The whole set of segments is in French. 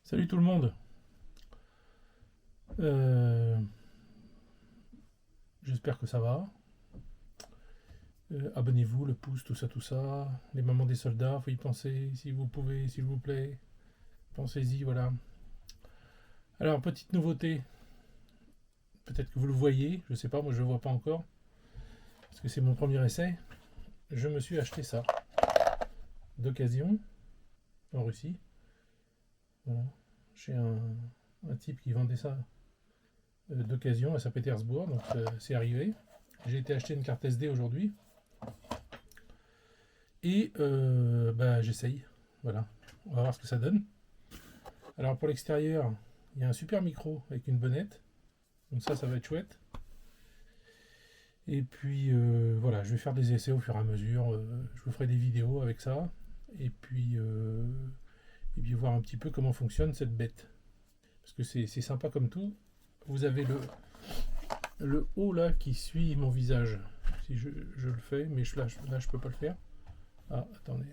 Salut tout le monde. Euh, J'espère que ça va. Abonnez-vous, le pouce, tout ça, tout ça. Les mamans des soldats, faut y penser si vous pouvez, s'il vous plaît. Pensez-y, voilà. Alors, petite nouveauté. Peut-être que vous le voyez, je sais pas, moi je le vois pas encore. Parce que c'est mon premier essai. Je me suis acheté ça. D'occasion. En Russie. Voilà. Chez un type qui vendait ça d'occasion à Saint-Pétersbourg. Donc c'est arrivé. J'ai été acheter une carte SD aujourd'hui. Et bah, j'essaye. Voilà. On va voir ce que ça donne. Alors pour l'extérieur, il y a un super micro avec une bonnette. Donc ça va être chouette. Et puis voilà, je vais faire des essais au fur et à mesure. Je vous ferai des vidéos avec ça. Et puis voir un petit peu comment fonctionne cette bête. Parce que c'est sympa comme tout. Vous avez le haut là qui suit mon visage. Si je le fais, mais là je peux pas le faire. Ah, attendez.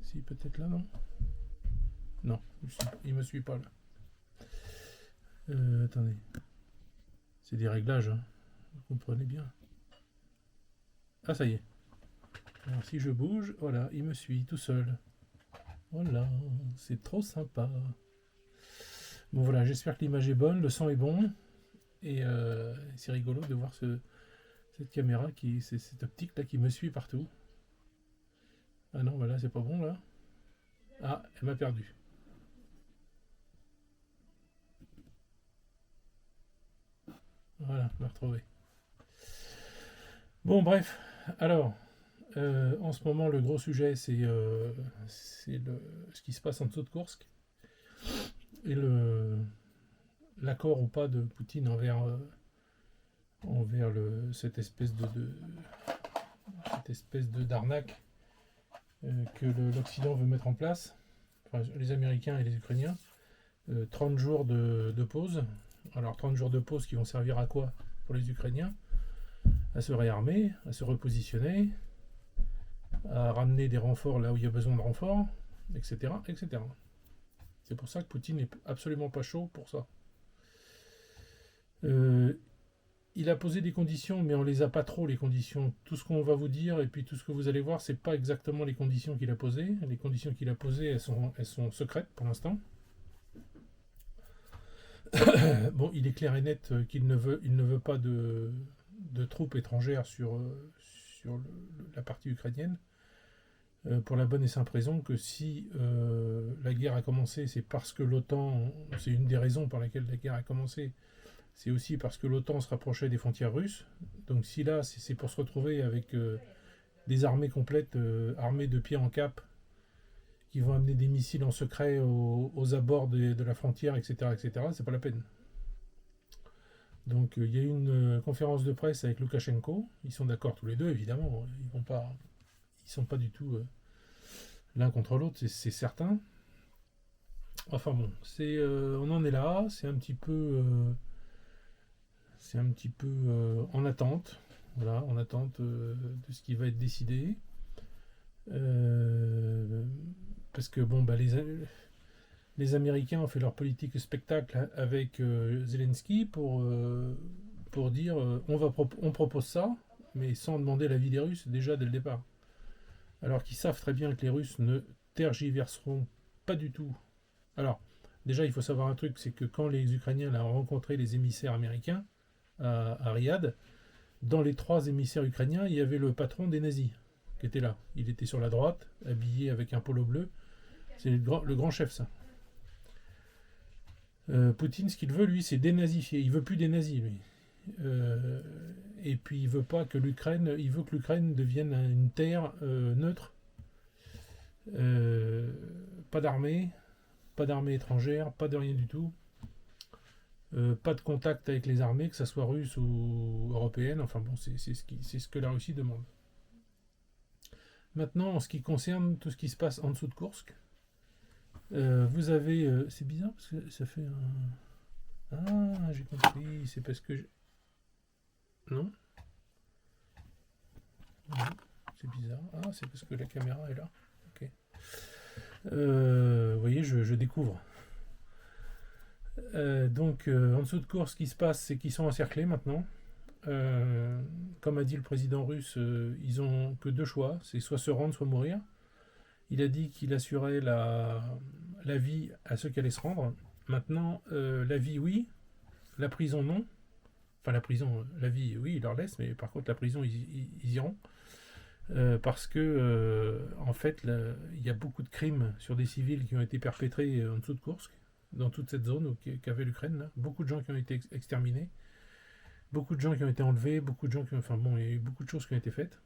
Si, peut-être là, non? Non, il me suit pas là. Attendez. C'est des réglages, hein. Vous comprenez bien. Ah, ça y est. Alors, si je bouge, voilà, il me suit tout seul. Voilà, c'est trop sympa. Bon, voilà, j'espère que l'image est bonne, le son est bon. Et c'est rigolo de voir cette caméra, cette optique là qui me suit partout. Ah non, voilà, c'est pas bon là. Ah, elle m'a perdu. Voilà, je l'ai retrouvé. Bon, bref, alors, en ce moment, le gros sujet, c'est ce qui se passe en dessous de Kursk et l'accord ou pas de Poutine envers cette espèce de d'arnaque que l'Occident veut mettre en place, enfin, les Américains et les Ukrainiens. 30 jours de pause. Alors 30 jours de pause qui vont servir à quoi pour les Ukrainiens? À se réarmer, à se repositionner, à ramener des renforts là où il y a besoin de renforts, etc. etc. C'est pour ça que Poutine n'est absolument pas chaud pour ça. Euh, il a posé des conditions, mais on les a pas trop, les conditions. Tout ce qu'on va vous dire et puis tout ce que vous allez voir, c'est pas exactement les conditions qu'il a posées. Les conditions qu'il a posées, elles sont secrètes pour l'instant. Bon, il est clair et net qu'il ne veut pas de troupes étrangères sur la partie ukrainienne. Pour la bonne et simple raison que si la guerre a commencé, c'est parce que l'OTAN, c'est une des raisons pour laquelle la guerre a commencé, c'est aussi parce que l'OTAN se rapprochait des frontières russes. Donc si là, c'est pour se retrouver avec des armées complètes, armées de pied en cap, qui vont amener des missiles en secret aux abords de la frontière, etc., etc., c'est pas la peine. Donc il y a eu une conférence de presse avec Loukachenko. Ils sont d'accord tous les deux, évidemment. Ils sont pas du tout l'un contre l'autre, c'est certain. Enfin bon, on en est là. C'est un petit peu en attente. Voilà, en attente de ce qui va être décidé. Euh, Parce que bon, bah, les Américains ont fait leur politique spectacle avec Zelensky pour dire on propose ça, mais sans demander l'avis des Russes déjà dès le départ. Alors qu'ils savent très bien que les Russes ne tergiverseront pas du tout. Alors, déjà, il faut savoir un truc, c'est que quand les Ukrainiens ont rencontré les émissaires américains à Riyad, dans les 3 émissaires ukrainiens, il y avait le patron des nazis qui était là. Il était sur la droite, habillé avec un polo bleu. C'est le grand chef, ça. Poutine, ce qu'il veut, lui, c'est dénazifier. Il veut plus des nazis, lui. Euh, et puis il veut pas que l'Ukraine, il veut que l'Ukraine devienne une terre neutre. Euh, pas d'armée, pas d'armée étrangère, pas de rien du tout. Pas de contact avec les armées, que ce soit russe ou européenne. Enfin bon, c'est ce que la Russie demande. Maintenant, en ce qui concerne tout ce qui se passe en dessous de Kursk, vous avez. C'est bizarre parce que ça fait un. Ah, j'ai compris. C'est parce que. Non. C'est bizarre. Ah, c'est parce que la caméra est là. Ok. Vous voyez, voyez, je découvre. Donc, en dessous de Koursk, ce qui se passe, c'est qu'ils sont encerclés maintenant. Comme a dit le président russe, ils ont que deux choix, c'est soit se rendre, soit mourir. Il a dit qu'il assurait la vie à ceux qui allaient se rendre. Maintenant, la vie, oui. La prison, non. Enfin, la prison, la vie, oui, ils leur laissent, mais par contre, la prison, ils iront. Parce que, en fait, il y a beaucoup de crimes sur des civils qui ont été perpétrés en dessous de Koursk, dans toute cette zone qu'avait l'Ukraine. Là. Beaucoup de gens qui ont été exterminés, beaucoup de gens qui ont été enlevés, beaucoup de gens qui ont... Enfin bon, il y a eu beaucoup de choses qui ont été faites.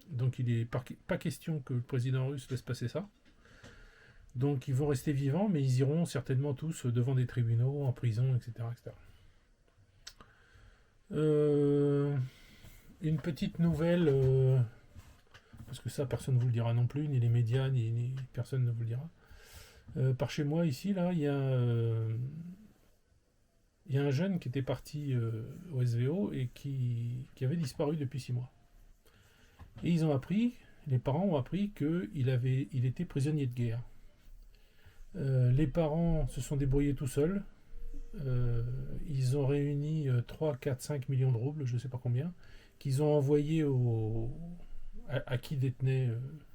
Donc il n'est pas question que le président russe laisse passer ça. Donc ils vont rester vivants, mais ils iront certainement tous devant des tribunaux, en prison, etc. etc. Une petite nouvelle, parce que ça personne ne vous le dira non plus, ni les médias, ni personne ne vous le dira. Par chez moi ici, là, il y a un jeune qui était parti au SVO et qui avait disparu depuis 6 mois. Et ils ont appris, les parents ont appris qu'il était prisonnier de guerre. Les parents se sont débrouillés tout seuls. Ils ont réuni 3, 4, 5 millions de roubles, je ne sais pas combien, qu'ils ont envoyés à qui détenait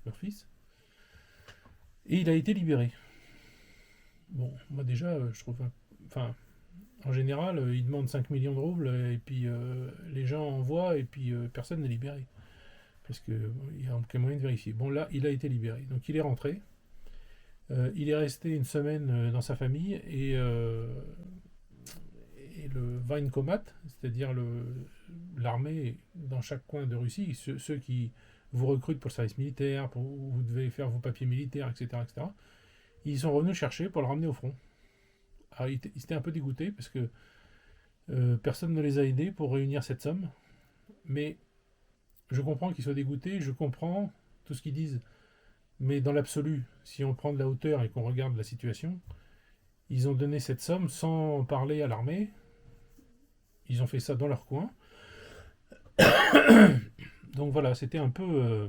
leur fils. Et il a été libéré. Bon, moi déjà, je trouve... Enfin, en général, ils demandent 5 millions de roubles, et puis les gens envoient, et puis personne n'est libéré. Parce qu'il y a aucun moyen de vérifier. Bon, là, il a été libéré. Donc il est rentré. Il est resté une semaine dans sa famille, et le Voïnkomat, c'est-à-dire l'armée dans chaque coin de Russie, ceux qui vous recrutent pour le service militaire, vous devez faire vos papiers militaires, etc., etc., ils sont revenus chercher pour le ramener au front. Alors, ils étaient un peu dégoûtés parce que personne ne les a aidés pour réunir cette somme. Mais je comprends qu'ils soient dégoûtés, je comprends tout ce qu'ils disent. Mais dans l'absolu, si on prend de la hauteur et qu'on regarde la situation, ils ont donné cette somme sans parler à l'armée. Ils ont fait ça dans leur coin. Donc voilà, c'était un peu...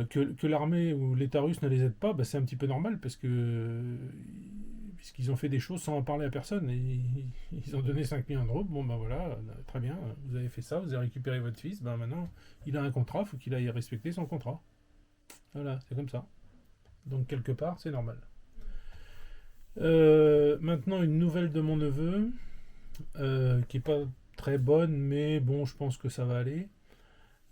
que l'armée ou l'État russe ne les aide pas, c'est un petit peu normal puisqu'ils ont fait des choses sans en parler à personne. Et ils ont donné 5 millions de roubles. Bon, voilà, très bien, vous avez fait ça, vous avez récupéré votre fils. Maintenant, il a un contrat, il faut qu'il aille respecter son contrat. Voilà, c'est comme ça. Donc, quelque part, c'est normal. Maintenant, une nouvelle de mon neveu, qui n'est pas très bonne, mais bon, je pense que ça va aller.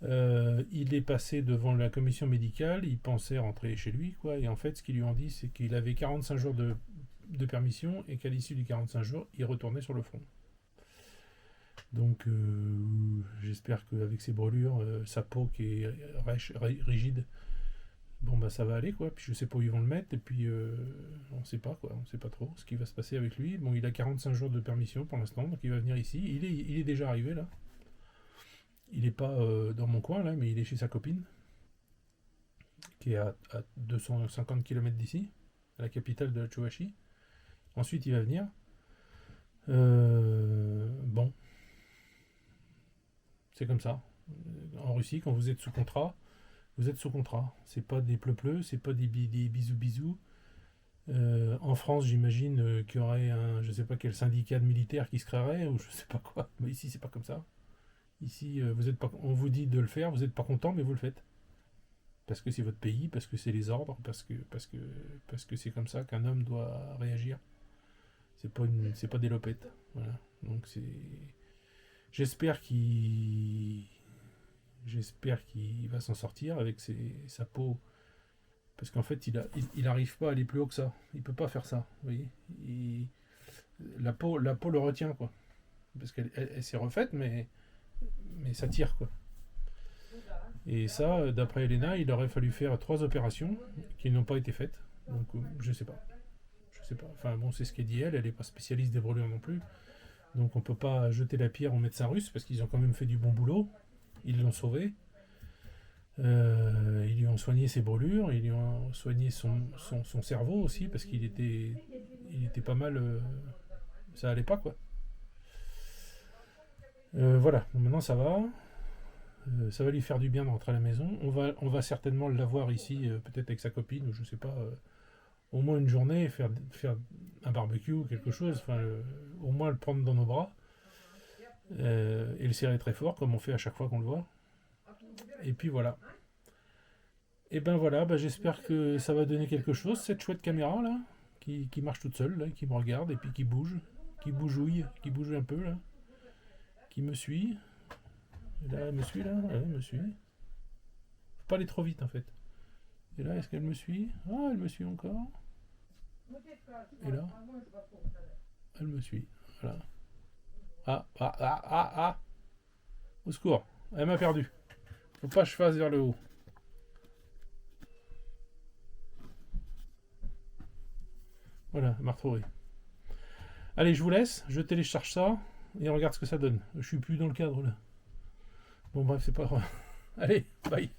Il est passé devant la commission médicale, il pensait rentrer chez lui, quoi, et en fait, ce qu'ils lui ont dit, c'est qu'il avait 45 jours de permission et qu'à l'issue des 45 jours, il retournait sur le front. Donc, j'espère qu'avec ses brûlures, sa peau qui est rigide, bon, ça va aller, quoi. Puis je sais pas où ils vont le mettre, et puis on sait pas, quoi, on sait pas trop ce qui va se passer avec lui. Bon, il a 45 jours de permission pour l'instant, donc il va venir ici. Il est déjà arrivé, là. Il n'est pas dans mon coin, là, mais il est chez sa copine, qui est à 250 km d'ici, à la capitale de la Tchéquie. Ensuite, il va venir. Bon. C'est comme ça. En Russie, quand vous êtes sous contrat, vous êtes sous contrat. C'est pas des pleu-pleu, c'est pas des bisous-bisous. En France, j'imagine qu'il y aurait je sais pas quel syndicat de militaires qui se créerait, ou je sais pas quoi. Mais ici, c'est pas comme ça. Ici, on vous dit de le faire, vous n'êtes pas content, mais vous le faites. Parce que c'est votre pays, parce que c'est les ordres, parce que c'est comme ça qu'un homme doit réagir. C'est pas des lopettes. Voilà. Donc j'espère qu'il va s'en sortir avec sa peau. Parce qu'en fait, il n'arrive pas à aller plus haut que ça. Il peut pas faire ça. Vous voyez, la peau le retient, quoi. Parce qu'elle s'est refaite, mais ça tire, quoi. Et ça, d'après Elena, il aurait fallu faire 3 opérations qui n'ont pas été faites. Donc, je sais pas. Enfin, bon, c'est ce qu'elle dit elle n'est pas spécialiste des brûlures non plus. Donc, on peut pas jeter la pierre aux médecins russes parce qu'ils ont quand même fait du bon boulot. Ils l'ont sauvé. Ils lui ont soigné ses brûlures, ils lui ont soigné son cerveau aussi parce qu'il était pas mal. Ça allait pas, quoi. Voilà, maintenant ça va. Ça va lui faire du bien de rentrer à la maison. On va certainement l'avoir ici, peut-être avec sa copine, ou je sais pas, au moins une journée, faire un barbecue, quelque chose, enfin, au moins le prendre dans nos bras, et le serrer très fort, comme on fait à chaque fois qu'on le voit. Et puis voilà. Et ben voilà, ben j'espère que ça va donner quelque chose, cette chouette caméra là, qui marche toute seule, là, qui me regarde et puis qui bouge un peu là, qui me suit. Et là, elle me suit là, ouais, elle me suit. Faut pas aller trop vite en fait. Et là, est-ce qu'elle me suit? Ah, elle me suit encore. Et là, elle me suit. Voilà. Ah, ah, ah, ah, ah. Au secours, elle m'a perdu. Faut pas que je fasse vers le haut. Voilà, elle m'a retrouvé. Allez, je vous laisse, je télécharge ça et on regarde ce que ça donne. Je suis plus dans le cadre là. Bon bref, c'est pas grave. Allez, bye.